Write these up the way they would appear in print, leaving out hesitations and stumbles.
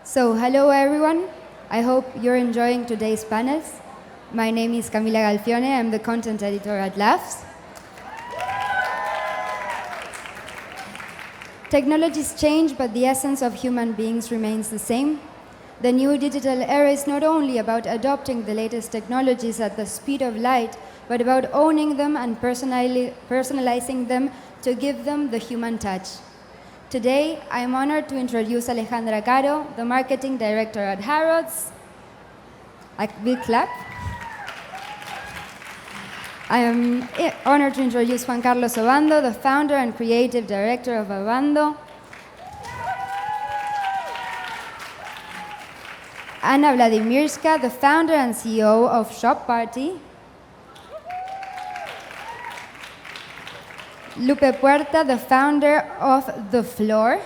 So, hello everyone. I hope you're enjoying today's panels. My name is Camila Galfione. I'm the content editor at LAFS. Technologies change, but the essence of human beings remains the same. The new digital era is not only about adopting the latest technologies at the speed of light, but about owning them and personalizing them to give them the human touch. Today, I'm honored to introduce Alejandra Caro, the marketing director at Harrods. A big clap. I am honored to introduce Juan Obando, the founder and creative director of Obando. Vladymyrska, the founder and CEO of ShopParty. Lupe Puerta, the founder of the FLOORR.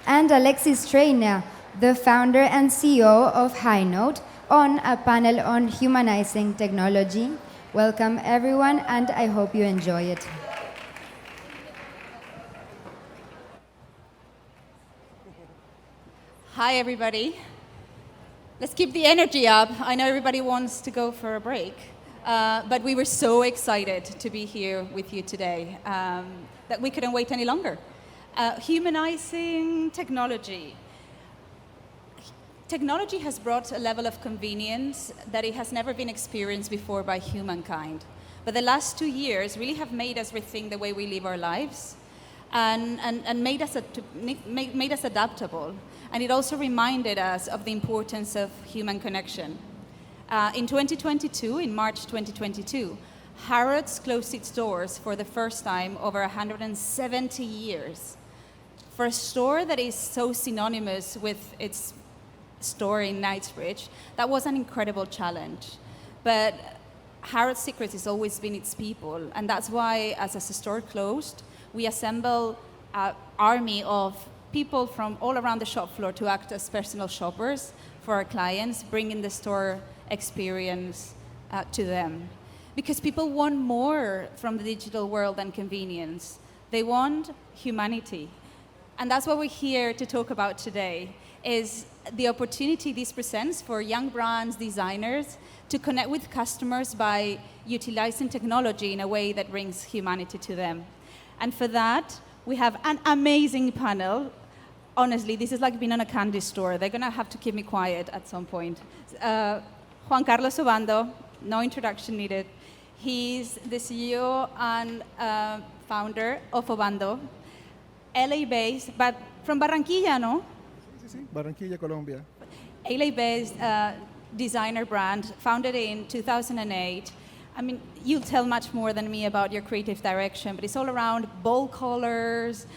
And Alexis Traina, the founder and CEO of HiNote, on a panel on Humanizing Technology. Welcome everyone, and I hope you enjoy it. Hi everybody. Let's keep the energy up. I know everybody wants to go for a break, but we were so excited to be here with you today that we couldn't wait any longer. Humanizing technology. Technology has brought a level of convenience that it has never been experienced before by humankind. But the last 2 years really have made us rethink the way we live our lives and made us adaptable. And it also reminded us of the importance of human connection. In 2022, in March 2022, Harrods closed its doors for the first time over 170 years. For a store that is so synonymous with its store in Knightsbridge, that was an incredible challenge. But Harrods' secret has always been its people, and that's why, as the store closed, we assembled an army of people from all around the shop floor to act as personal shoppers for our clients, bringing the store experience to them. Because people want more from the digital world than convenience. They want humanity. And that's what we're here to talk about today, is the opportunity this presents for young brands, designers, to connect with customers by utilizing technology in a way that brings humanity to them. And for that, we have an amazing panel. Honestly, this is like being in a candy store. They're going to have to keep me quiet at some point. Juan Obando, no introduction needed. He's the CEO and founder of Obando, LA-based, but from Barranquilla, no? Sí, Barranquilla, Colombia. LA-based designer brand, founded in 2008. I mean, you'll tell much more than me about your creative direction, but it's all around bold colors,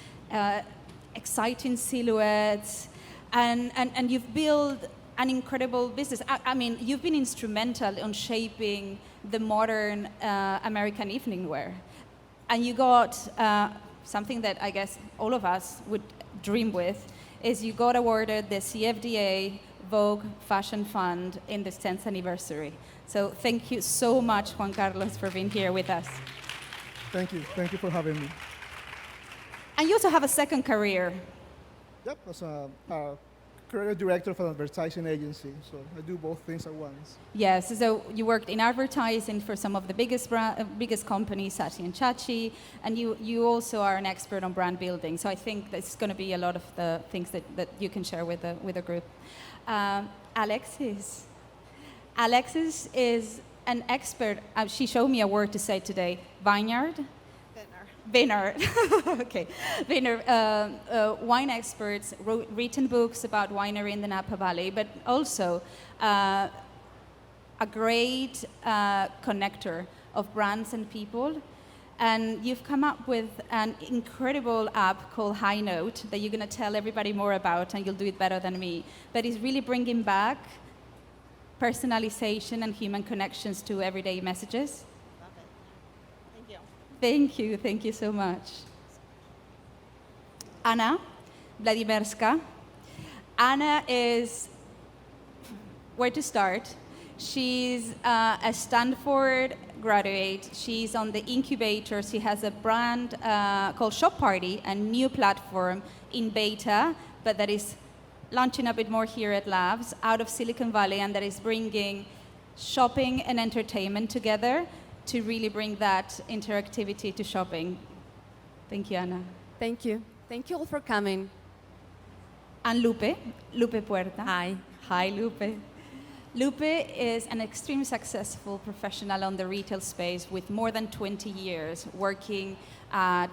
exciting silhouettes, and you've built an incredible business. I mean, you've been instrumental in shaping the modern American evening wear. And you got something that I guess all of us would dream with, is you got awarded the CFDA Vogue Fashion Fund in this 10th anniversary. So thank you so much, Juan Carlos, for being here with us. Thank you for having me. And you also have a second career. Yep, as a creative director for an advertising agency, so I do both things at once. Yes, so you worked in advertising for some of the biggest companies, Saatchi and Chachi, and you also are an expert on brand building. So I think that's going to be a lot of the things that you can share with the group. Alexis. Alexis is an expert. She showed me a word to say today. Vineyard. Vineyard. Okay. Vineyard. Wine experts, written books about winery in the Napa Valley, but also a great connector of brands and people. And you've come up with an incredible app called HiNote that you're going to tell everybody more about, and you'll do it better than me. But it's really bringing back personalization and human connections to everyday messages. Love it. Thank you. Thank you so much. Anna Vladymyrska. Anna is, where to start? She's a Stanford graduate. She's on the incubator. She has a brand called ShopParty, a new platform in beta, but that is launching a bit more here at LAFS out of Silicon Valley, and that is bringing shopping and entertainment together to really bring that interactivity to shopping. Thank you, Anna. Thank you. Thank you all for coming. And Lupe Puerta. Hi. Hi, Lupe. Lupe is an extremely successful professional on the retail space with more than 20 years working at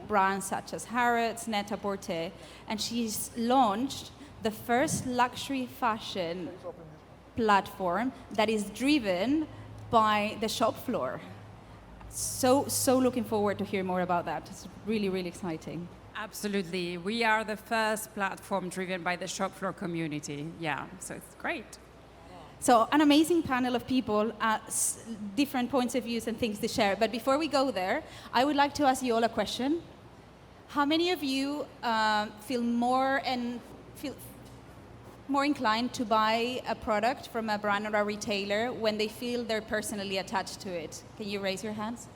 brands such as Harrods, Net-a-Porter, and she's launched the first luxury fashion platform that is driven by the shop floor. So looking forward to hear more about that. It's really, really exciting. Absolutely. We are the first platform driven by the shop floor community. Yeah, so it's great. So an amazing panel of people, different points of views and things to share. But before we go there, I would like to ask you all a question. How many of you feel more inclined to buy a product from a brand or a retailer when they feel they're personally attached to it? Can you raise your hands?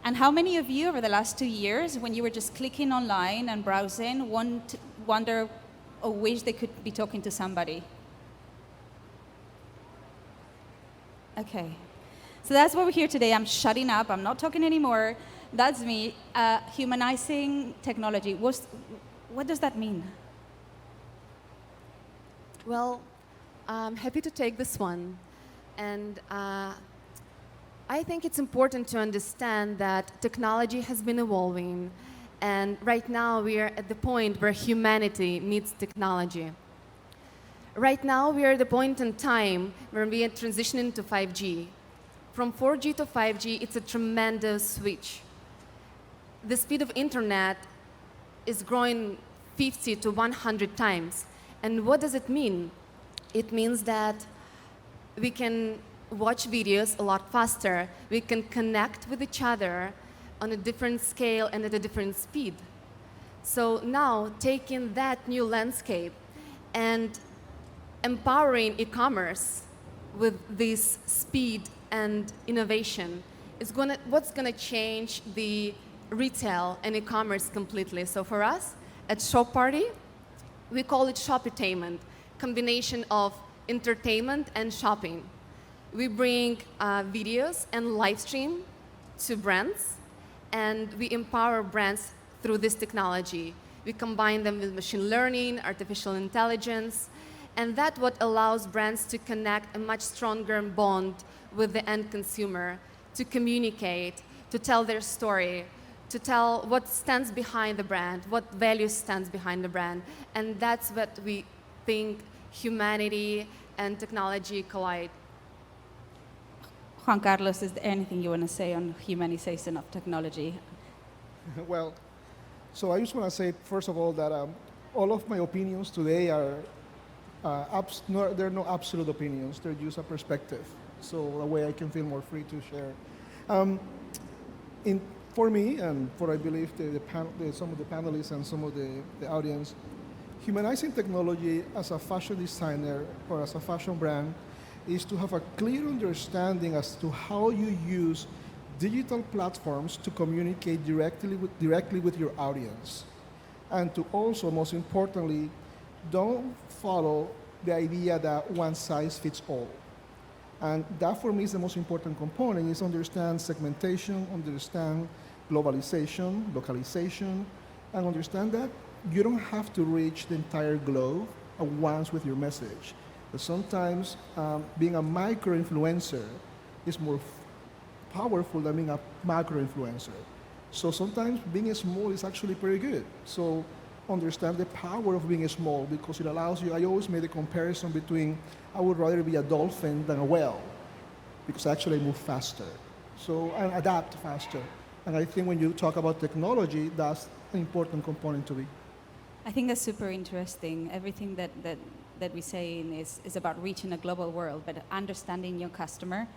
And how many of you over the last 2 years, when you were just clicking online and browsing, wonder or wish they could be talking to somebody? Okay. So that's why we're here today. I'm shutting up. I'm not talking anymore. That's me. Humanizing technology. What does that mean? Well, I'm happy to take this one. And I think it's important to understand that technology has been evolving. And right now we are at the point where humanity meets technology. Right now we are at the point in time where we are transitioning to 5G. From 4G to 5G, it's a tremendous switch. The speed of internet is growing 50 to 100 times. And what does it mean? It means that we can watch videos a lot faster. We can connect with each other on a different scale and at a different speed. So now, taking that new landscape and empowering e-commerce with this speed and innovation is what's going to change the retail and e-commerce completely. So for us, at ShopParty, we call it shoppertainment, combination of entertainment and shopping. We bring videos and live stream to brands, and we empower brands through this technology. We combine them with machine learning, artificial intelligence, and that's what allows brands to connect a much stronger bond with the end consumer, to communicate, to tell their story, to tell what stands behind the brand, what value stands behind the brand. And that's what we think humanity and technology collide. Juan Carlos, is there anything you want to say on humanization of technology? Well, so I just want to say, first of all, that all of my opinions today are, they're no absolute opinions, they're just a perspective. So a way I can feel more free to share. For me, and for I believe some of the panelists and some of the audience, humanizing technology as a fashion designer or as a fashion brand is to have a clear understanding as to how you use digital platforms to communicate directly with your audience. And to also, most importantly, don't follow the idea that one size fits all. And that for me is the most important component, is understand segmentation, understand globalization, localization, and understand that you don't have to reach the entire globe at once with your message. But sometimes being a micro-influencer is more powerful than being a macro-influencer. So sometimes being small is actually pretty good. So understand the power of being small, because it allows you, I always made a comparison between, I would rather be a dolphin than a whale, because actually I move faster. So, and adapt faster. And I think when you talk about technology, that's an important component to be. I think that's super interesting. Everything that we say is about reaching a global world, but understanding your customer,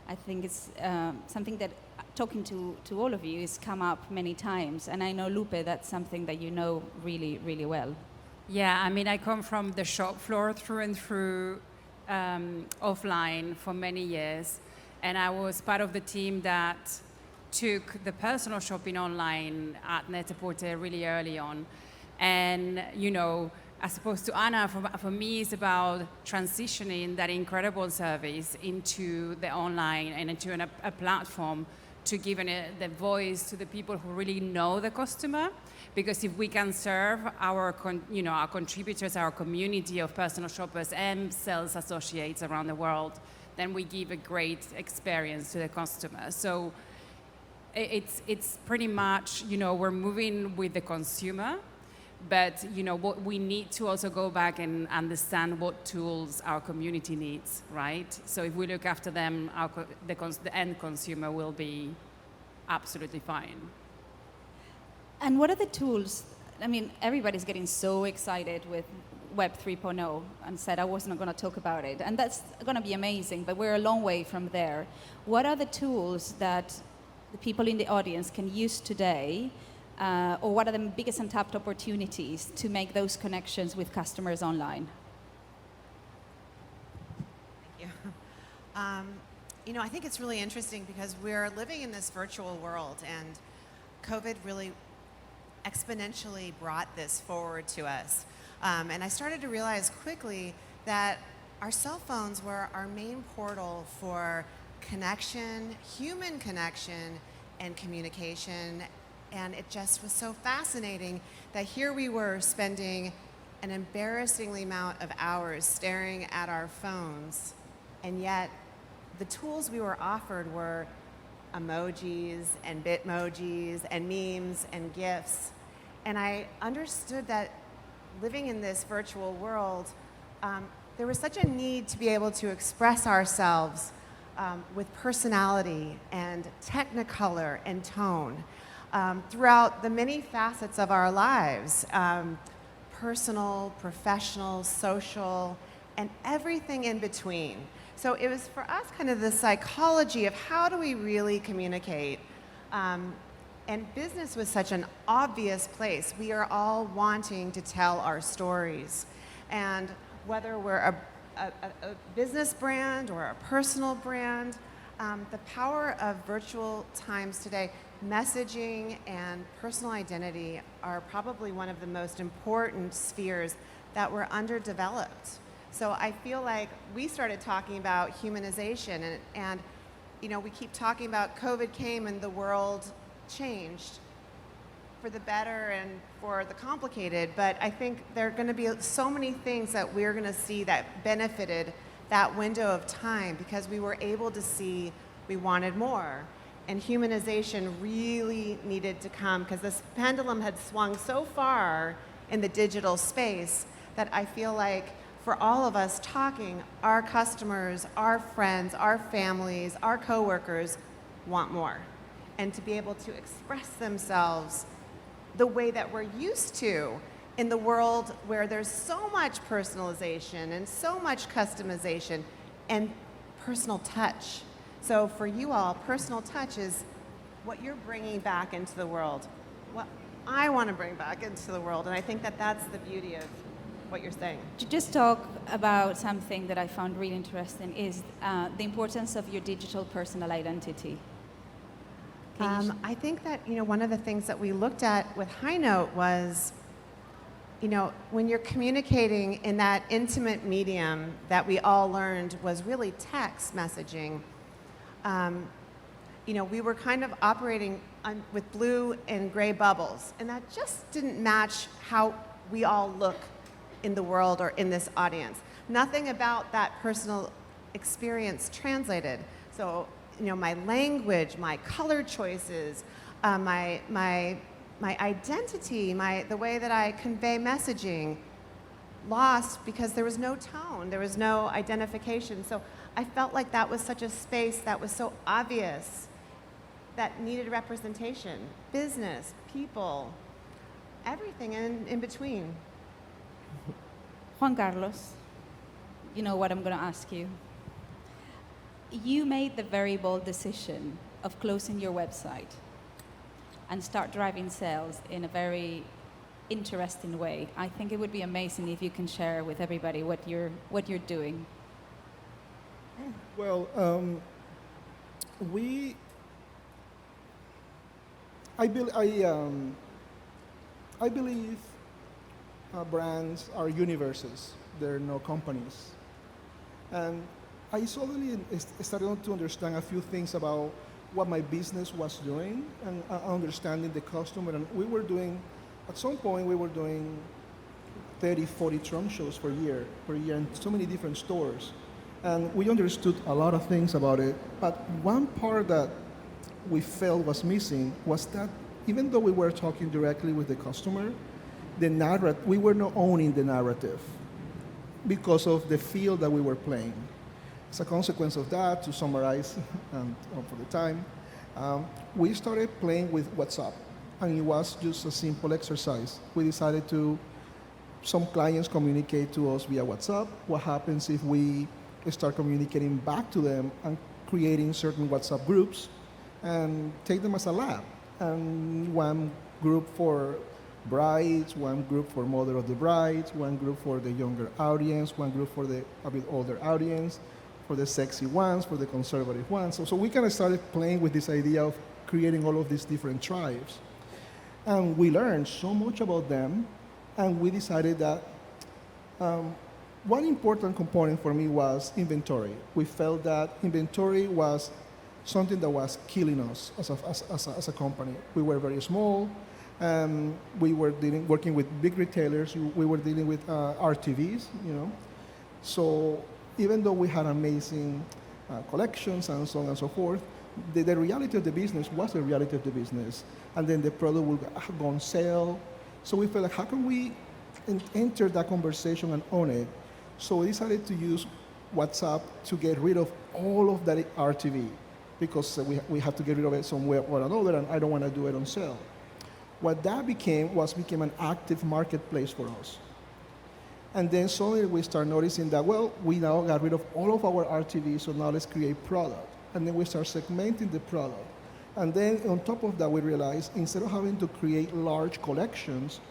I think it's something that, talking to all of you, has come up many times. And I know, Lupe, that's something that you know really, really well. Yeah, I mean, I come from the shop floor through and through. offline for many years, and I was part of the team that took the personal shopping online at Net-a-Porter really early on. And, you know, as opposed to Anna, for me, it's about transitioning that incredible service into the online and into a platform to give the voice to the people who really know the customer. Because if we can serve our contributors, our community of personal shoppers and sales associates around the world, then we give a great experience to the customer. So it's pretty much, you know, we're moving with the consumer, but, you know, what we need to also go back and understand what tools our community needs, right? So if we look after them, the end consumer will be absolutely fine. And what are the tools? I mean, everybody's getting so excited with Web 3.0 and said I wasn't going to talk about it. And that's going to be amazing, but we're a long way from there. What are the tools that the people in the audience can use today, or what are the biggest untapped opportunities to make those connections with customers online? Thank you. You know, I think it's really interesting because we're living in this virtual world, and COVID really exponentially brought this forward to us. And I started to realize quickly that our cell phones were our main portal for connection, human connection, and communication. And it just was so fascinating that here we were spending an embarrassingly amount of hours staring at our phones, and yet the tools we were offered were emojis and bitmojis and memes and GIFs. And I understood that living in this virtual world, there was such a need to be able to express ourselves with personality and technicolor and tone throughout the many facets of our lives, personal, professional, social, and everything in between. So it was for us kind of the psychology of how do we really communicate. And business was such an obvious place. We are all wanting to tell our stories. And whether we're a business brand or a personal brand, the power of virtual times today, messaging and personal identity are probably one of the most important spheres that were underdeveloped. So I feel like we started talking about humanization, and you know, we keep talking about COVID came and the world changed for the better and for the complicated, but I think there are going to be so many things that we're going to see that benefited that window of time because we were able to see we wanted more. And humanization really needed to come because this pendulum had swung so far in the digital space that I feel like for all of us talking, our customers, our friends, our families, our coworkers want more. And to be able to express themselves the way that we're used to in the world where there's so much personalization and so much customization and personal touch. So for you all, personal touch is what you're bringing back into the world, what I want to bring back into the world. And I think that that's the beauty of what you're saying. To just talk about something that I found really interesting is the importance of your digital personal identity. I think that, you know, one of the things that we looked at with HiNote was, you know, when you're communicating in that intimate medium that we all learned was really text messaging, you know, we were kind of operating with blue and gray bubbles, and that just didn't match how we all look in the world or in this audience. Nothing about that personal experience translated. So, you know, my language, my color choices, my identity, the way that I convey messaging, lost because there was no tone, there was no identification. So I felt like that was such a space that was so obvious that needed representation, business, people, everything in between. Juan Carlos, you know what I'm going to ask you. You made the very bold decision of closing your website and start driving sales in a very interesting way. I think it would be amazing if you can share with everybody what you're doing. Well, we, I, bel I believe brands are universes. They're no companies. And I suddenly started to understand a few things about what my business was doing and understanding the customer. And we were doing, at some point, we were doing 30, 40 trunk shows per year in so many different stores. And we understood a lot of things about it. But one part that we felt was missing was that even though we were talking directly with the customer, we were not owning the narrative because of the field that we were playing. As a consequence of that, to summarize and for the time, we started playing with WhatsApp, and it was just a simple exercise. We decided some clients communicate to us via WhatsApp. What happens if we start communicating back to them and creating certain WhatsApp groups and take them as a lab? And one group for brides, one group for mother of the brides, one group for the younger audience, one group for the a bit older audience, for the sexy ones, for the conservative ones. So we kind of started playing with this idea of creating all of these different tribes. And we learned so much about them, and we decided that one important component for me was inventory. We felt that inventory was something that was killing us as a company. We were very small. We were working with big retailers. We were dealing with RTVs, you know. So even though we had amazing collections and so on and so forth, the reality of the business was the reality of the business. And then the product would go on sale. So we felt like, how can we enter that conversation and own it? So we decided to use WhatsApp to get rid of all of that RTV, because we had to get rid of it somewhere or another, and I don't want to do it on sale. What that became an active marketplace for us. And then suddenly we start noticing that, well, we now got rid of all of our RTVs, so now let's create product. And then we start segmenting the product. And then on top of that, we realized instead of having to create large collections,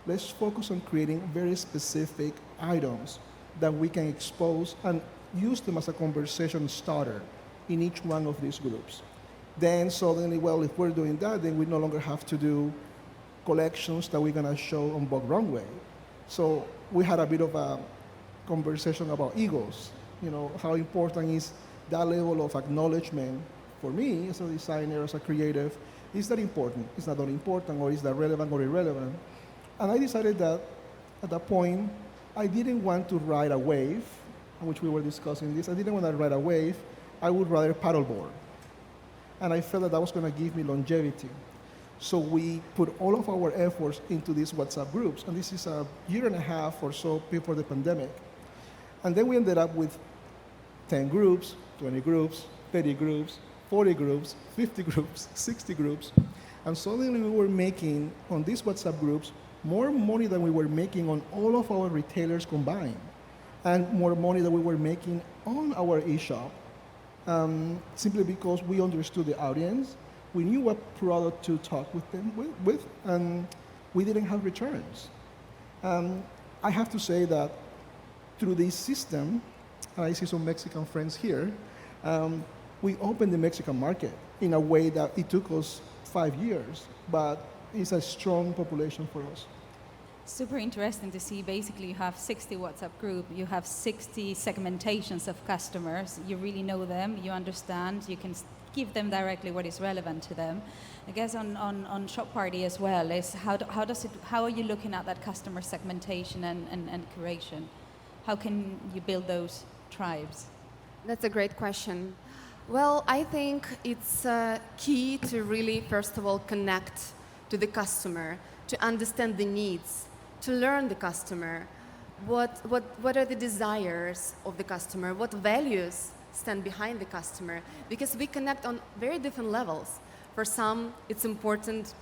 let's focus on creating very specific items that we can expose and use them as a conversation starter in each one of these groups. Then suddenly, well, if we're doing that, then we no longer have to do collections that we're gonna show on Vogue Runway. So we had a bit of a conversation about egos, you know, how important is that level of acknowledgement for me as a designer, as a creative. Is that important? Is that not important, or is that relevant or irrelevant? And I decided that at that point, I didn't want to ride a wave, which we were discussing this. I didn't want to ride a wave. I would rather paddleboard. And I felt that that was going to give me longevity. So we put all of our efforts into these WhatsApp groups. And this is a year and a half or so before the pandemic. And then we ended up with 10 groups, 20 groups, 30 groups, 40 groups, 50 groups, 60 groups. And suddenly we were making, on these WhatsApp groups, more money than we were making on all of our retailers combined, and more money than we were making on our eShop, simply because we understood the audience, we knew what product to talk with them with, and we didn't have returns. I have to say that through this system, I see some Mexican friends here, we opened the Mexican market in a way that it took us 5 years, but it's a strong population for us. Super interesting to see. Basically, you have 60 WhatsApp group, you have 60 segmentations of customers. You really know them, you understand, you can give them directly what is relevant to them. I guess on ShopParty as well is how are you looking at that customer segmentation and curation? How can you build those tribes? That's a great question. Well, I think it's key to really, first of all, connect to the customer, to understand the needs, to learn the customer, what are the desires of the customer, what values stand behind the customer, because we connect on very different levels. For some, it's important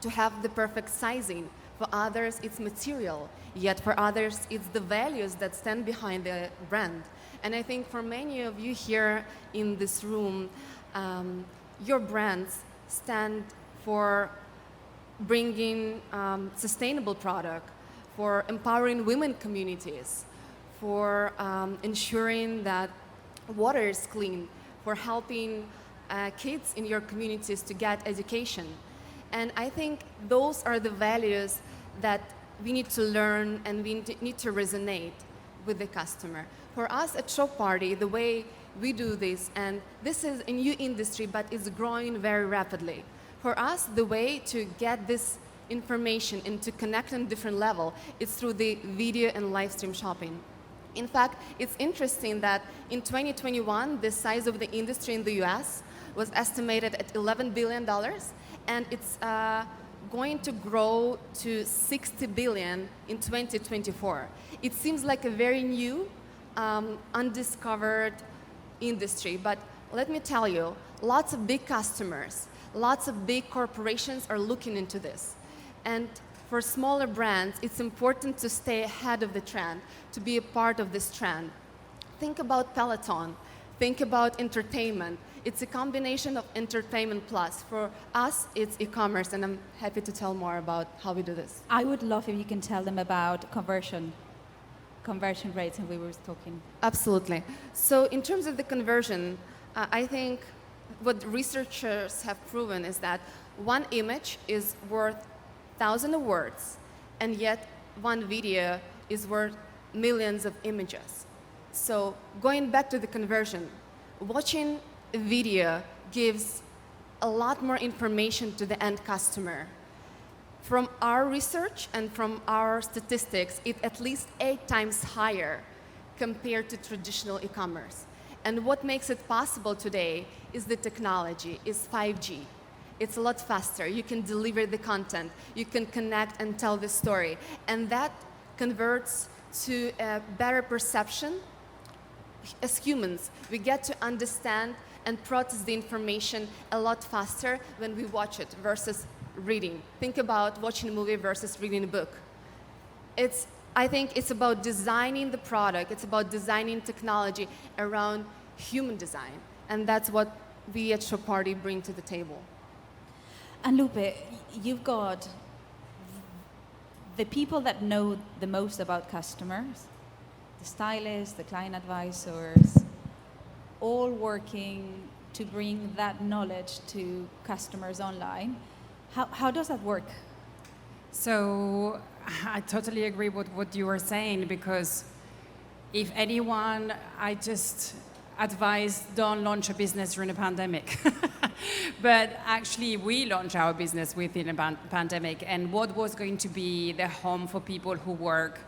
to have the perfect sizing. For others, it's material. Yet for others, it's the values that stand behind the brand. And I think for many of you here in this room, your brands stand for bringing sustainable product, for empowering women communities, for ensuring that water is clean, for helping kids in your communities to get education. And I think those are the values that we need to learn and we need to resonate with the customer. For us at ShopParty, the way we do this, and this is a new industry, but it's growing very rapidly. For us, the way to get this information and to connect on a different level is through the video and live stream shopping. In fact, it's interesting that in 2021, the size of the industry in the US was estimated at $11 billion, and it's going to grow to $60 billion in 2024. It seems like a very new, undiscovered industry, but let me tell you, lots of big customers, lots of big corporations are looking into this. And for smaller brands, it's important to stay ahead of the trend, to be a part of this trend. Think about Peloton. Think about entertainment. It's a combination of entertainment plus. For us, it's e-commerce, and I'm happy to tell more about how we do this. I would love if you can tell them about conversion rates, and we were talking. Absolutely. So in terms of the conversion, I think what researchers have proven is that one image is worth 1,000 words, and yet one video is worth millions of images. So going back to the conversion, watching a video gives a lot more information to the end customer. From our research and from our statistics, it's at least 8 times higher compared to traditional e-commerce. And what makes it possible today is the technology, is 5G. It's a lot faster. You can deliver the content. You can connect and tell the story. And that converts to a better perception. As humans, we get to understand and process the information a lot faster when we watch it versus reading. Think about watching a movie versus reading a book. I think it's about designing the product. It's about designing technology around human design. And that's what we at ShopParty bring to the table. And Lupe, you've got the people that know the most about customers, the stylists, the client advisors, all working to bring that knowledge to customers online. How does that work? So I totally agree with what you were saying, because if anyone, I just advise don't launch a business during a pandemic. But actually we launched our business within a pandemic, and what was going to be the home for people who work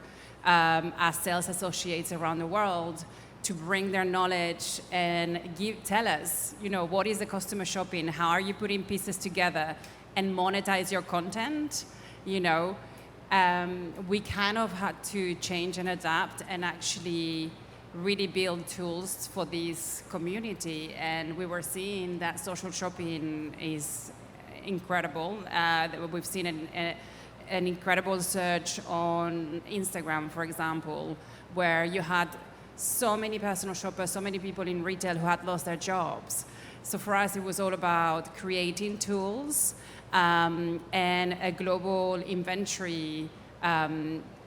as sales associates around the world to bring their knowledge and tell us, what is the customer shopping, how are you putting pieces together and monetize your content, we kind of had to change and adapt and actually really build tools for this community. And we were seeing that social shopping is incredible. We've seen an incredible surge on Instagram, for example, where you had so many personal shoppers, so many people in retail who had lost their jobs. So for us, it was all about creating tools and a global inventory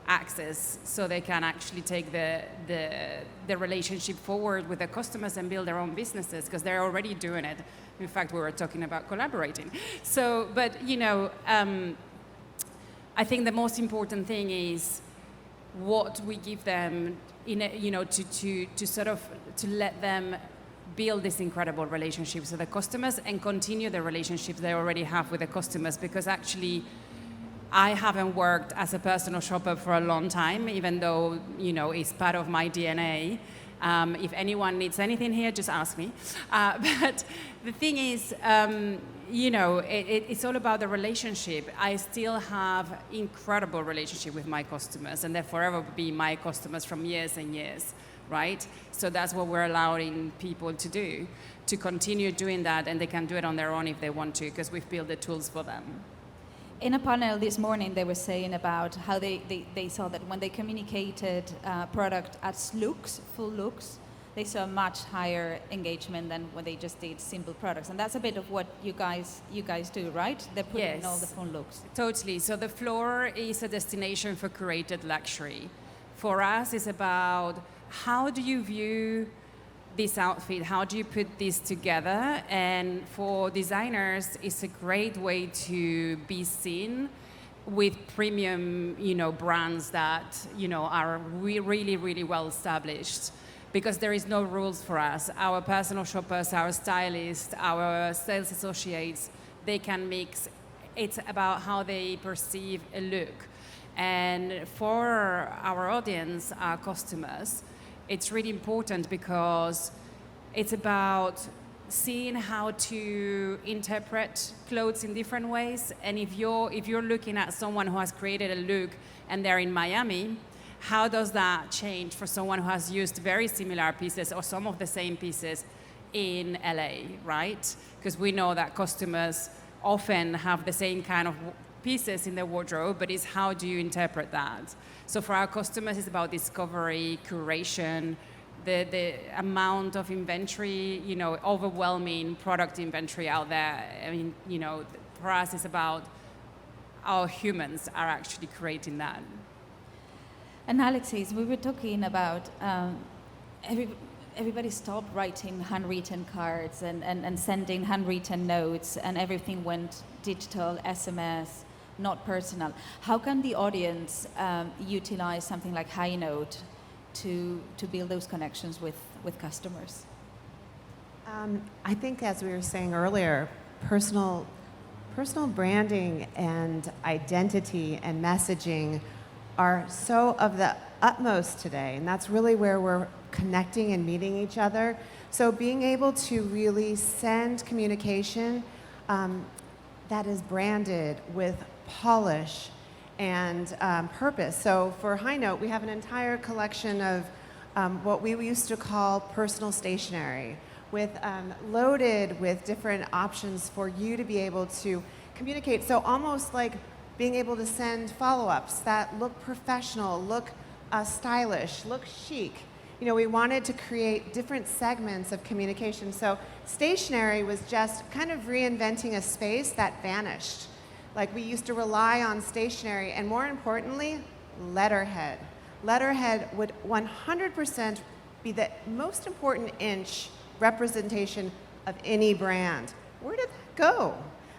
access, so they can actually take the relationship forward with their customers and build their own businesses, because they're already doing it. In fact, we were talking about collaborating. So, but I think the most important thing is what we give them, to let them build this incredible relationship with the customers and continue the relationships they already have with the customers. Because actually, I haven't worked as a personal shopper for a long time, even though, it's part of my DNA. If anyone needs anything here, just ask me. But the thing is, it's all about the relationship. I still have incredible relationship with my customers, and they'll forever be my customers from years and years, right? So that's what we're allowing people to do, to continue doing that, and they can do it on their own if they want to, because we've built the tools for them. In a panel this morning, they were saying about how they saw that when they communicated product as looks, full looks, they saw much higher engagement than when they just did simple products. And that's a bit of what you guys do, right? They're putting in all the full looks. Totally. So the FLOORR is a destination for curated luxury. For us, it's about how do you view this outfit? How do you put this together? And for designers, it's a great way to be seen with premium, brands that, are really, really well established, because there is no rules for us. Our personal shoppers, our stylists, our sales associates, they can mix. It's about how they perceive a look. And for our audience, our customers, it's really important because it's about seeing how to interpret clothes in different ways. And if you're looking at someone who has created a look and they're in Miami, how does that change for someone who has used very similar pieces or some of the same pieces in LA, right? Because we know that customers often have the same kind of pieces in their wardrobe, but it's how do you interpret that? So for our customers, it's about discovery, curation, the amount of inventory, overwhelming product inventory out there. I mean, for us, it's about how humans are actually creating that. And Alexis, we were talking about everybody stopped writing handwritten cards and sending handwritten notes, and everything went digital, SMS, not personal. How can the audience utilize something like HiNote to build those connections with customers? I think, as we were saying earlier, personal branding and identity and messaging are so of the utmost today, and that's really where we're connecting and meeting each other. So being able to really send communication that is branded with polish and purpose. So for HiNote, we have an entire collection of what we used to call personal stationery, with loaded with different options for you to be able to communicate. So almost like being able to send follow-ups that look professional, look stylish, look chic. We wanted to create different segments of communication. So stationery was just kind of reinventing a space that vanished. Like, we used to rely on stationery, and more importantly, letterhead. Letterhead would 100% be the most important inch representation of any brand. Where did that go?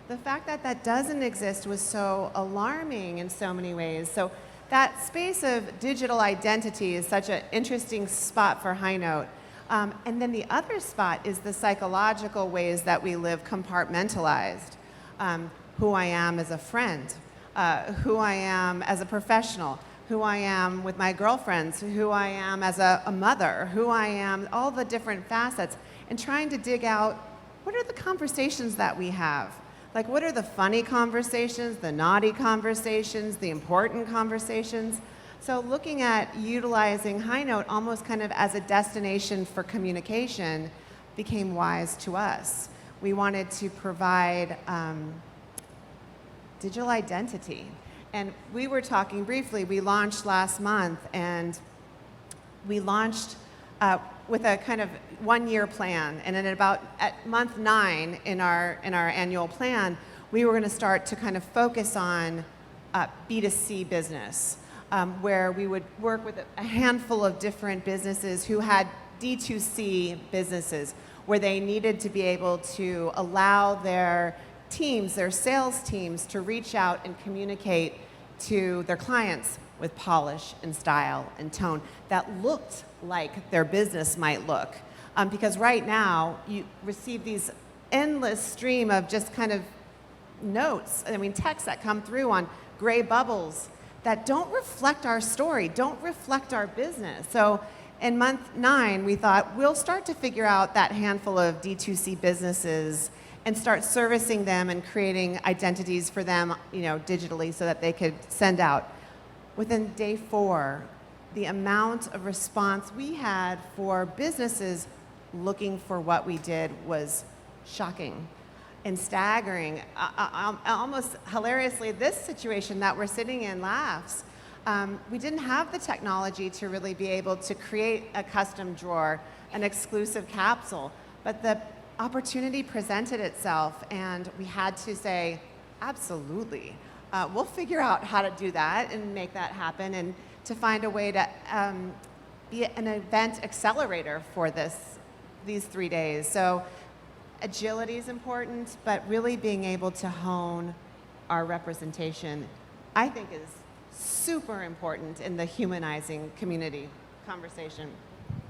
The fact that that doesn't exist was so alarming in so many ways. So that space of digital identity is such an interesting spot for HiNote. And then the other spot is the psychological ways that we live compartmentalized. Who I am as a friend, who I am as a professional, who I am with my girlfriends, who I am as a mother, who I am, all the different facets, and trying to dig out what are the conversations that we have. Like, what are the funny conversations, the naughty conversations, the important conversations? So looking at utilizing HiNote almost kind of as a destination for communication became wise to us. We wanted to provide digital identity. And we were talking briefly, we launched last month, and we launched with a kind of one-year plan. And then at month 9 in our annual plan, we were going to start to kind of focus on B2C business, where we would work with a handful of different businesses who had D2C businesses, where they needed to be able to allow their teams, their sales teams, to reach out and communicate to their clients with polish and style and tone that looked like their business might look. Because right now, you receive these endless stream of just kind of notes, texts that come through on gray bubbles that don't reflect our story, don't reflect our business. So in month 9, we thought we'll start to figure out that handful of D2C businesses and start servicing them and creating identities for them, digitally, so that they could send out. Within day 4, the amount of response we had for businesses looking for what we did was shocking and staggering. Almost hilariously, this situation that we're sitting in, LAFS, we didn't have the technology to really be able to create a custom drawer, an exclusive capsule, but the opportunity presented itself, and we had to say, absolutely, we'll figure out how to do that and make that happen, and to find a way to be an event accelerator for this these 3 days. So agility is important, but really being able to hone our representation, I think, is super important in the humanizing community conversation.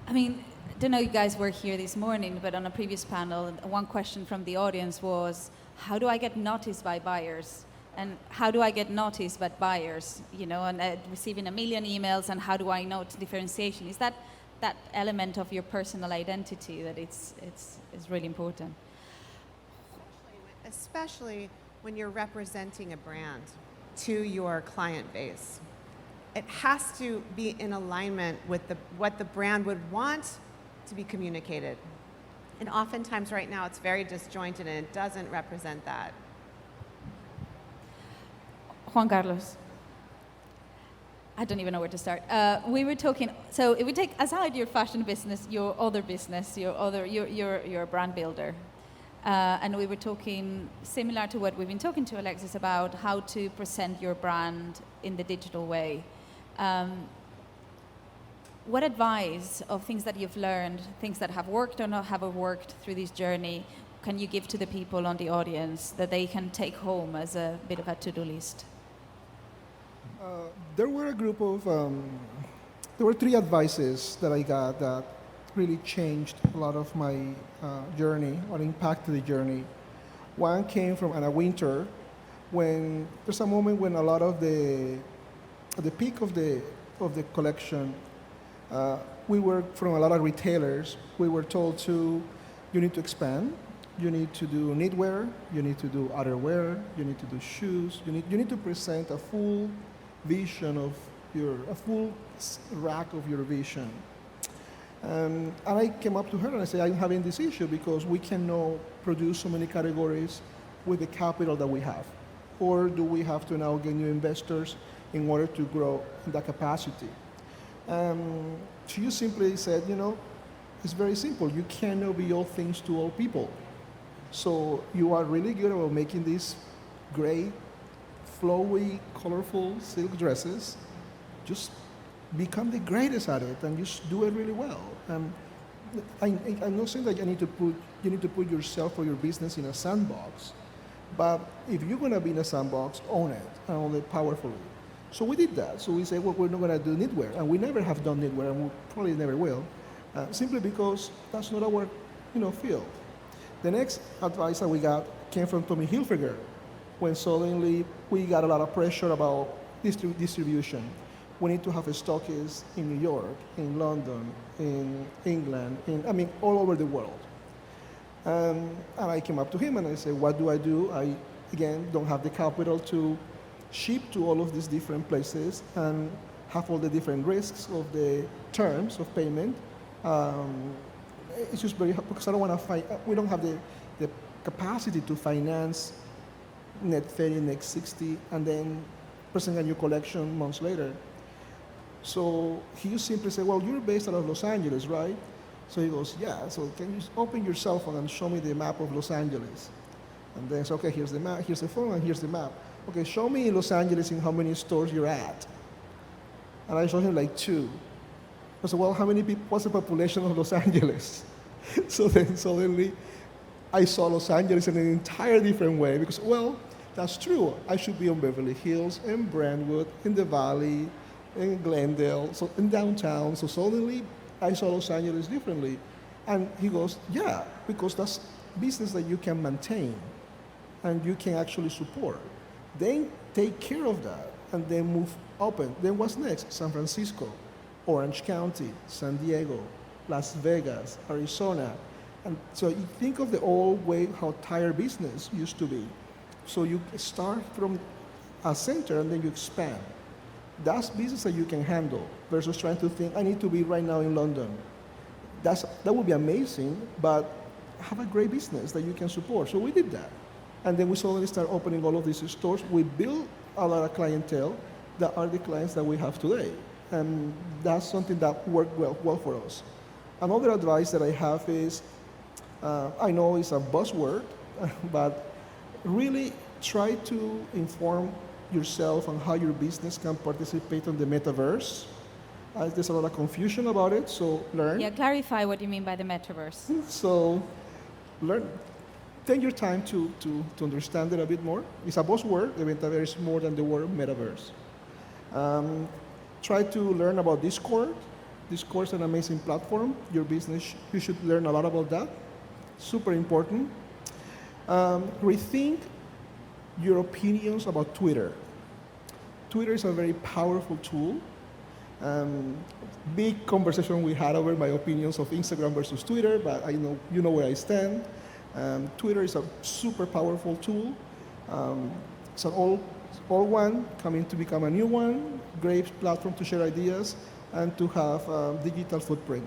I mean, I don't know you guys were here this morning, but on a previous panel, one question from the audience was, how do I get noticed by buyers? And how do I get noticed by buyers? You know, and receiving 1 million emails, and how do I note differentiation? Is that element of your personal identity that it's really important? Especially when you're representing a brand to your client base. It has to be in alignment with what the brand would want to be communicated. And oftentimes right now it's very disjointed and it doesn't represent that. Juan Carlos. I don't even know where to start. We were talking, so if we take aside your fashion business, your other business, you're a brand builder. And we were talking similar to what we've been talking to Alexis about how to present your brand in the digital way. What advice of things that you've learned, things that have worked or not have worked through this journey, can you give to the people on the audience that they can take home as a bit of a to-do list? There were a group of, there were 3 advices that I got that really changed a lot of my journey or impacted the journey. One came from Anna Winter, when there's a moment when a lot of at the peak of the collection, we were from a lot of retailers, we were told you need to expand, you need to do knitwear, you need to do outerwear, you need to do shoes, you need to present a full vision of a full rack of your vision. And I came up to her and I said, I'm having this issue because we cannot produce so many categories with the capital that we have. Or do we have to now get new investors in order to grow that capacity? She just simply said, it's very simple. You cannot be all things to all people. So you are really good about making these great, flowy, colorful silk dresses. Just become the greatest at it and just do it really well. I'm not saying that you need to put yourself or your business in a sandbox, but if you're going to be in a sandbox, own it and own it powerfully. So we did that. So we said, well, we're not going to do knitwear, and we never have done knitwear, and we probably never will, simply because that's not our field. The next advice that we got came from Tommy Hilfiger, when suddenly we got a lot of pressure about distribution. We need to have stockists in New York, in London, in England, all over the world. And I came up to him and I said, what do? I, again, don't have the capital to ship to all of these different places and have all the different risks of the terms of payment. It's just very hard because I don't want to we don't have the capacity to finance net 30, net 60, and then present a new collection months later. So he simply said, well, you're based out of Los Angeles, right? So he goes, yeah, so can you open your cell phone and show me the map of Los Angeles? And then so, okay, here's the map, here's the phone, and here's the map. Okay, show me in Los Angeles in how many stores you're at. And I showed him like 2. I said, well, how many people, what's the population of Los Angeles? So then suddenly I saw Los Angeles in an entirely different way because, well, that's true. I should be on Beverly Hills, in Brentwood, in the Valley, in Glendale, so in downtown. So suddenly I saw Los Angeles differently. And he goes, yeah, because that's business that you can maintain and you can actually support. Then take care of that and then move open. Then what's next? San Francisco, Orange County, San Diego, Las Vegas, Arizona. And so you think of the old way how tire business used to be. So you start from a center and then you expand. That's business that you can handle versus trying to think, I need to be right now in London. That would be amazing, but have a great business that you can support. So we did that. And then we suddenly start opening all of these stores. We built a lot of clientele that are the clients that we have today. And that's something that worked well for us. Another advice that I have is, I know it's a buzzword, but really try to inform yourself on how your business can participate in the metaverse. There's a lot of confusion about it, so learn. Yeah, clarify what you mean by the metaverse. So learn. Take your time to understand it a bit more. It's a buzzword. The metaverse is more than the word metaverse. Try to learn about Discord. Discord is an amazing platform. Your business, you should learn a lot about that. Super important. Rethink your opinions about Twitter. Twitter is a very powerful tool. Big conversation we had over my opinions of Instagram versus Twitter, but you know where I stand. Twitter is a super powerful tool. It's an all one coming to become a new one. Great platform to share ideas and to have a digital footprint.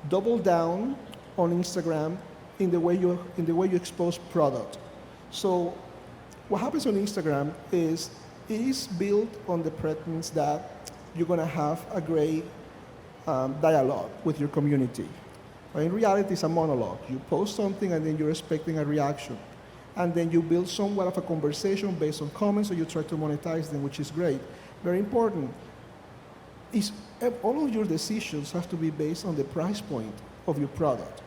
Double down on Instagram in the way you expose product. So what happens on Instagram is it is built on the pretense that you're going to have a great dialogue with your community. But in reality, it's a monologue. You post something and then you're expecting a reaction. And then you build somewhat of a conversation based on comments, so you try to monetize them, which is great. Very important. All of your decisions have to be based on the price point of your product.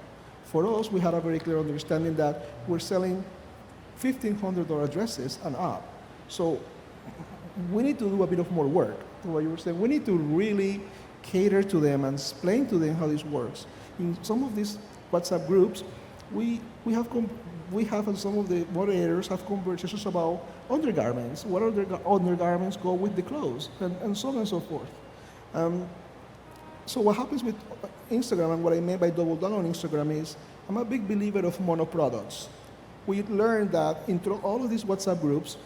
For us, we had a very clear understanding that we're selling $1,500 dresses and up. So we need to do a bit of more work. What you were saying, we need to really cater to them and explain to them how this works. In some of these WhatsApp groups, we have and some of the moderators have conversations about undergarments. What undergarments go with the clothes, and so on and so forth. So what happens with Instagram, and what I mean by double down on Instagram is, I'm a big believer of mono products. We learned that into all of these WhatsApp groups,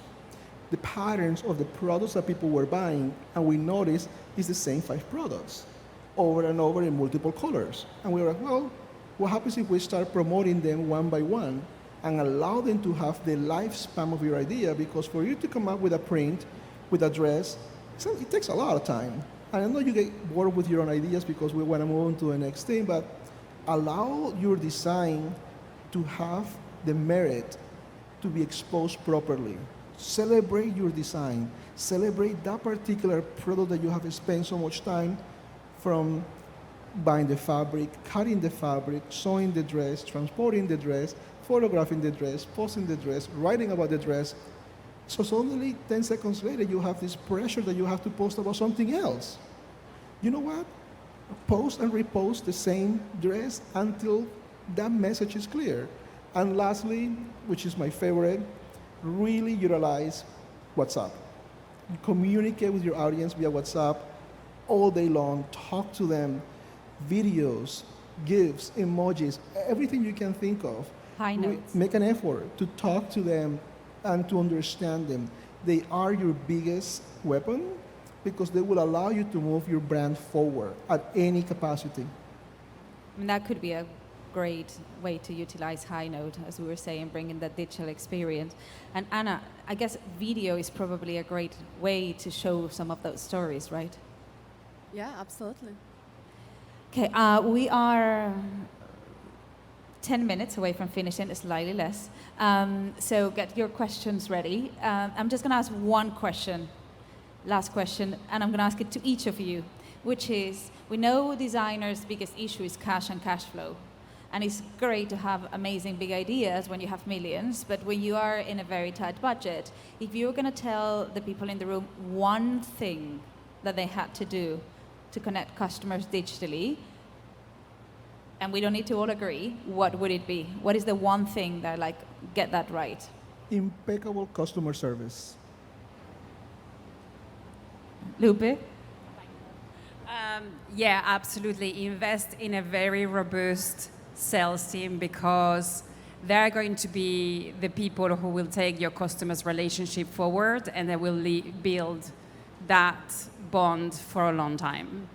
the patterns of the products that people were buying, and we noticed is the same 5 products over and over in multiple colors. And we were like, well, what happens if we start promoting them one by one and allow them to have the lifespan of your idea? Because for you to come up with a print, with a dress, it takes a lot of time. And I know you get bored with your own ideas because we want to move on to the next thing, but allow your design to have the merit to be exposed properly. Celebrate your design. Celebrate that particular product that you have spent so much time, from buying the fabric, cutting the fabric, sewing the dress, transporting the dress, photographing the dress, posting the dress, writing about the dress. So suddenly, 10 seconds later, you have this pressure that you have to post about something else. You know what? Post and repost the same dress until that message is clear. And lastly, which is my favorite, really utilize WhatsApp. Communicate with your audience via WhatsApp all day long. Talk to them. Videos, GIFs, emojis, everything you can think of. HiNote. Make an effort to talk to them and to understand them. They are your biggest weapon because they will allow you to move your brand forward at any capacity. I mean, that could be a great way to utilize HiNote, as we were saying, bringing that digital experience. And Anna, I guess video is probably a great way to show some of those stories, right? Yeah, absolutely. Okay, we are 10 minutes away from finishing, slightly less. So get your questions ready. I'm just going to ask one question, last question, and I'm going to ask it to each of you, which is, we know designers' biggest issue is cash and cash flow. And it's great to have amazing big ideas when you have millions, but when you are in a very tight budget, if you're going to tell the people in the room one thing that they had to do to connect customers digitally, and we don't need to all agree, what would it be? What is the one thing that, get that right? Impeccable customer service. Lupe? Yeah, absolutely. Invest in a very robust sales team, because they're going to be the people who will take your customers' relationship forward, and they will build that bond for a long time.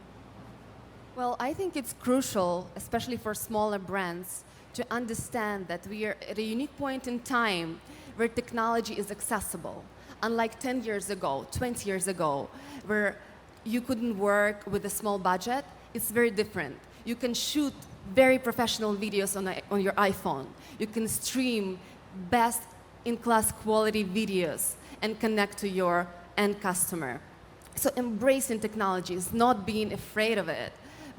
Well, I think it's crucial, especially for smaller brands, to understand that we are at a unique point in time where technology is accessible. Unlike 10 years ago, 20 years ago, where you couldn't work with a small budget, it's very different. You can shoot very professional videos on your iPhone. You can stream best-in-class quality videos and connect to your end customer. So embracing technology is not being afraid of it,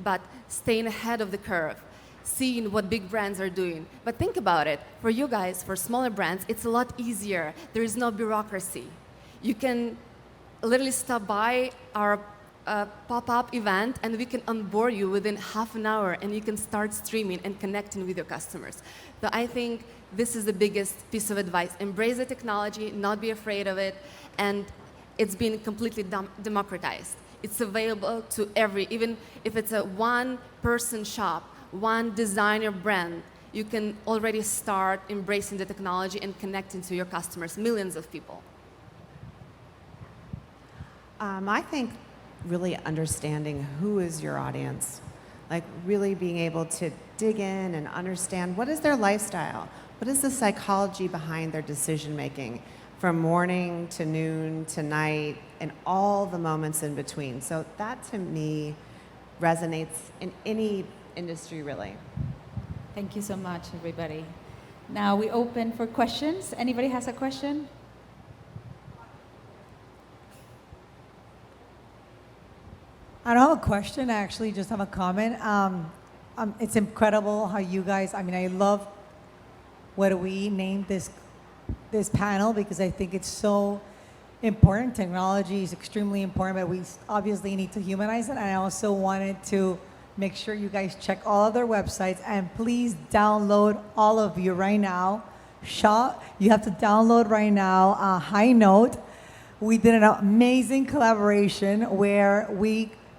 but staying ahead of the curve, seeing what big brands are doing. But think about it. For you guys, for smaller brands, it's a lot easier. There is no bureaucracy. You can literally stop by our pop-up event and we can onboard you within half an hour and you can start streaming and connecting with your customers. So I think this is the biggest piece of advice. Embrace the technology, not be afraid of it, and it's been completely democratized. It's available to even if it's a one-person shop, one designer brand, you can already start embracing the technology and connecting to your customers, millions of people. I think really understanding who is your audience, like really being able to dig in and understand what is their lifestyle, what is the psychology behind their decision making from morning to noon to night and all the moments in between. So that to me resonates in any industry really. Thank you so much, everybody. Now we open for questions. Anybody has a question? I don't have a question, I actually just have a comment. It's incredible how you guys, I mean, I love what we named this panel because I think it's so important. Technology is extremely important, but we obviously need to humanize it. And I also wanted to make sure you guys check all of their websites and please download all of you right now. You have to download right now HiNote. We did an amazing collaboration where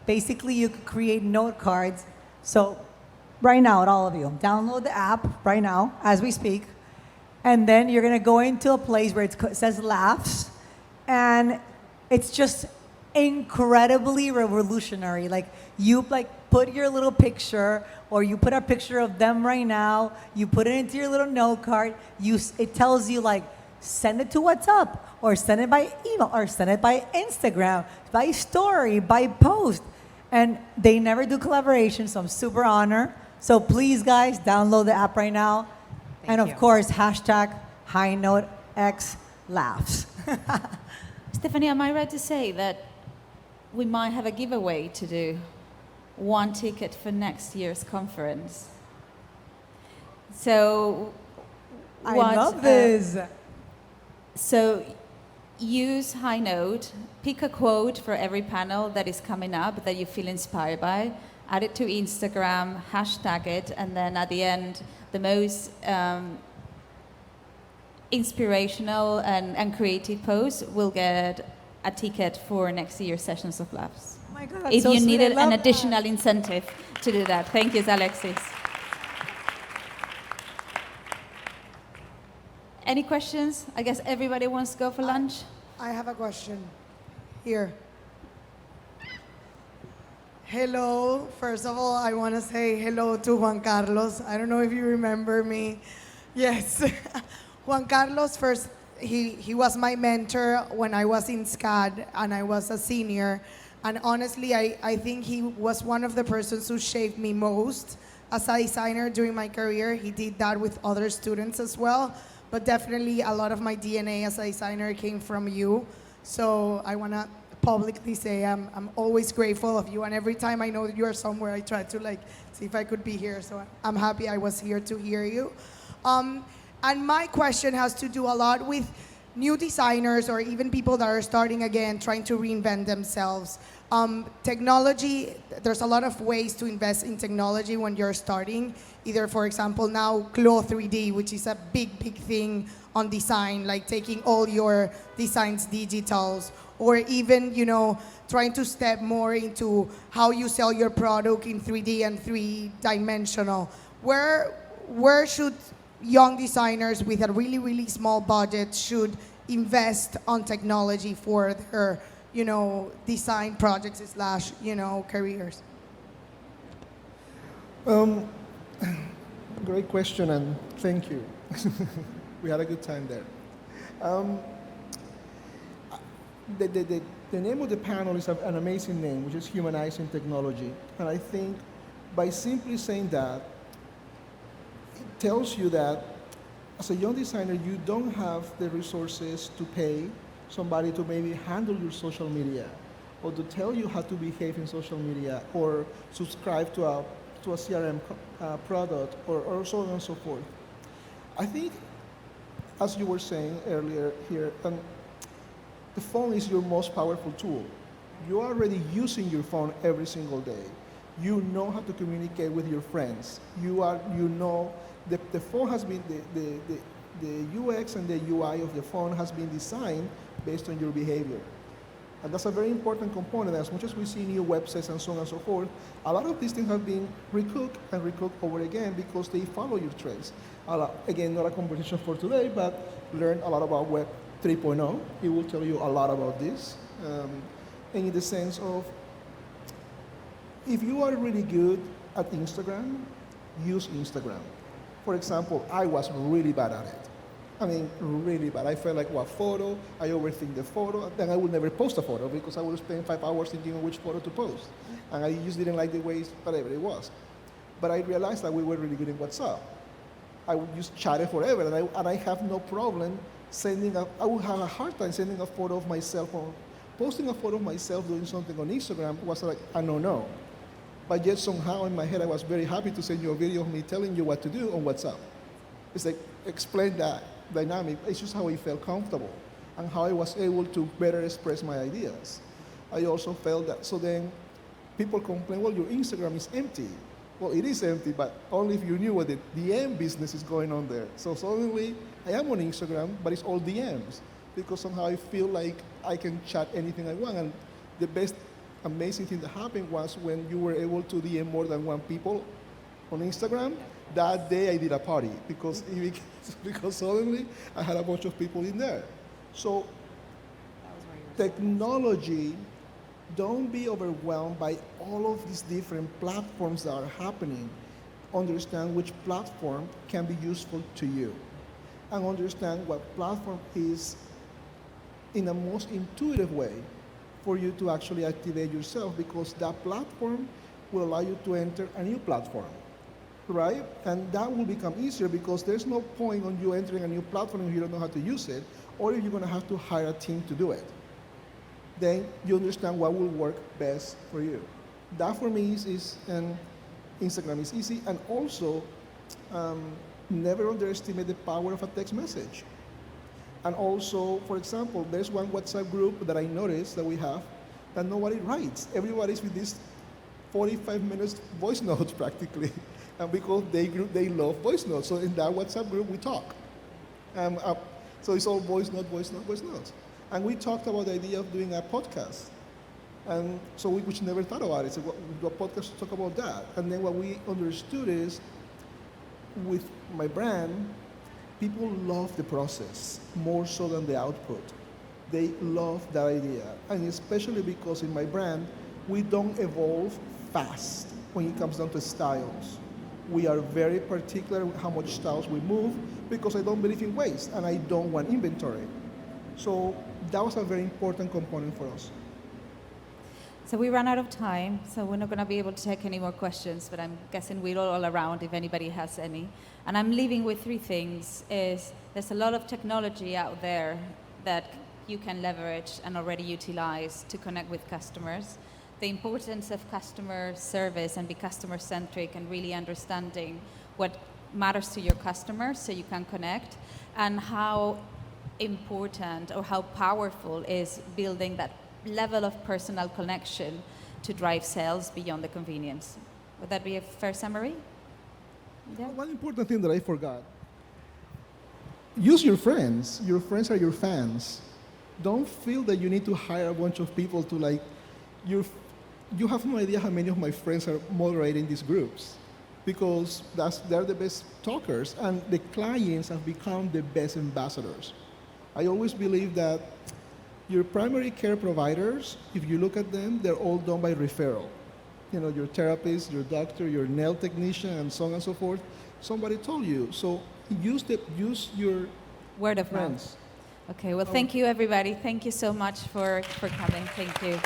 basically you could create note cards. So right now, all of you, download the app right now as we speak. And then you're gonna go into a place where it says LAFS. And it's just incredibly revolutionary. Like you put your little picture, or you put a picture of them right now, you put it into your little note card, it tells you like, send it to WhatsApp, or send it by email, or send it by Instagram, by story, by post. And they never do collaboration, so I'm super honored. So please, guys, download the app right now. Thank Of you. course, #HiNoteXLAFS. Stephanie, am I right to say that we might have a giveaway to do? One ticket for next year's conference. So, I love this. So, use HiNote, pick a quote for every panel that is coming up that you feel inspired by, add it to Instagram, hashtag it, and then at the end, the most inspirational and creative post will get a ticket for next year's sessions of LAFS. Oh my God, that's If so you sweet. needed I love an that. additional incentive to do that. Thank you, Alexis. Any questions? I guess everybody wants to go for lunch. I have a question here. Hello. First of all, I want to say hello to Juan Carlos. I don't know if you remember me. Yes. Juan Carlos, first, he was my mentor when I was in SCAD and I was a senior. And honestly, I think he was one of the persons who shaped me most as a designer during my career. He did that with other students as well. But definitely a lot of my DNA as a designer came from you. So I want to publicly say I'm always grateful of you. And every time I know that you are somewhere, I try to see if I could be here. So I'm happy I was here to hear you. And my question has to do a lot with new designers or even people that are starting again, trying to reinvent themselves. Technology, there's a lot of ways to invest in technology when you're starting. Either, for example, now Claw 3D, which is a big thing on design, like taking all your designs digitals, or even, trying to step more into how you sell your product in 3D and 3-dimensional. Where should young designers with a really small budget should invest on technology for their design projects / careers? Great question, and thank you. We had a good time there. The name of the panel is an amazing name, which is Humanizing Technology. And I think by simply saying that, it tells you that as a young designer, you don't have the resources to pay somebody to maybe handle your social media or to tell you how to behave in social media, or subscribe to a CRM product, or so on and so forth. I think, as you were saying earlier here, the phone is your most powerful tool. You are already using your phone every single day. You know how to communicate with your friends. The phone has been, the UX and the UI of the phone has been designed based on your behavior. And that's a very important component. As much as we see new websites and so on and so forth, a lot of these things have been recooked and recooked over again because they follow your traits. Again, not a conversation for today, but learn a lot about Web 3.0. It will tell you a lot about this. And in the sense of, if you are really good at Instagram, use Instagram. For example, I was really bad at it. I mean, really bad. I felt like, what photo? I overthink the photo. Then I would never post a photo because I would spend 5 hours thinking of which photo to post. And I just didn't like the way, whatever it was. But I realized that we were really good in WhatsApp. I would just chat it forever, and I have no problem I would have a hard time sending a photo of myself on, posting a photo of myself doing something on Instagram was like a no-no. But yet somehow in my head, I was very happy to send you a video of me telling you what to do on WhatsApp. It's like, explain that dynamic. It's just how I felt comfortable and how I was able to better express my ideas. I also felt that, so then people complain, well, your Instagram is empty. Well, it is empty, but only if you knew what the DM business is going on there. So suddenly, I am on Instagram, but it's all DMs, because somehow I feel like I can chat anything I want. And the best amazing thing that happened was when you were able to DM more than one people on Instagram. That day I did a party because suddenly I had a bunch of people in there. So technology, don't be overwhelmed by all of these different platforms that are happening. Understand which platform can be useful to you, and understand what platform is in a most intuitive way for you to actually activate yourself, because that platform will allow you to enter a new platform, right? And that will become easier because there's no point on you entering a new platform if you don't know how to use it, or if you're going to have to hire a team to do it. Then you understand what will work best for you. That for me is and Instagram is easy. And also, never underestimate the power of a text message. And also, for example, there's one WhatsApp group that I noticed that we have that nobody writes. Everybody's with these 45 minutes voice notes practically. And because they love voice notes. So in that WhatsApp group, we talk. So it's all voice note, voice note, voice notes. And we talked about the idea of doing a podcast. And so we never thought about it. So do a podcast to talk about that. And then what we understood is, with my brand, people love the process more so than the output. They love that idea. And especially because in my brand, we don't evolve fast when it comes down to styles. We are very particular with how much styles we move because I don't believe in waste and I don't want inventory. So that was a very important component for us. So we ran out of time, so we're not going to be able to take any more questions, but I'm guessing we're all around if anybody has any. And I'm leaving with 3 things. There's a lot of technology out there that you can leverage and already utilize to connect with customers. The importance of customer service and be customer-centric and really understanding what matters to your customers so you can connect, and how important or how powerful is building that level of personal connection to drive sales beyond the convenience. Would that be a fair summary? Yeah. One important thing that I forgot. Use your friends. Your friends are your fans. Don't feel that you need to hire a bunch of people to you have no idea how many of my friends are moderating these groups, because they're the best talkers, and the clients have become the best ambassadors. I always believe that your primary care providers, if you look at them, they're all done by referral. You know, your therapist, your doctor, your nail technician, and so on and so forth. Somebody told you. So use your word of friends. mouth. Okay, well, thank you, everybody. Thank you so much for coming. Thank you.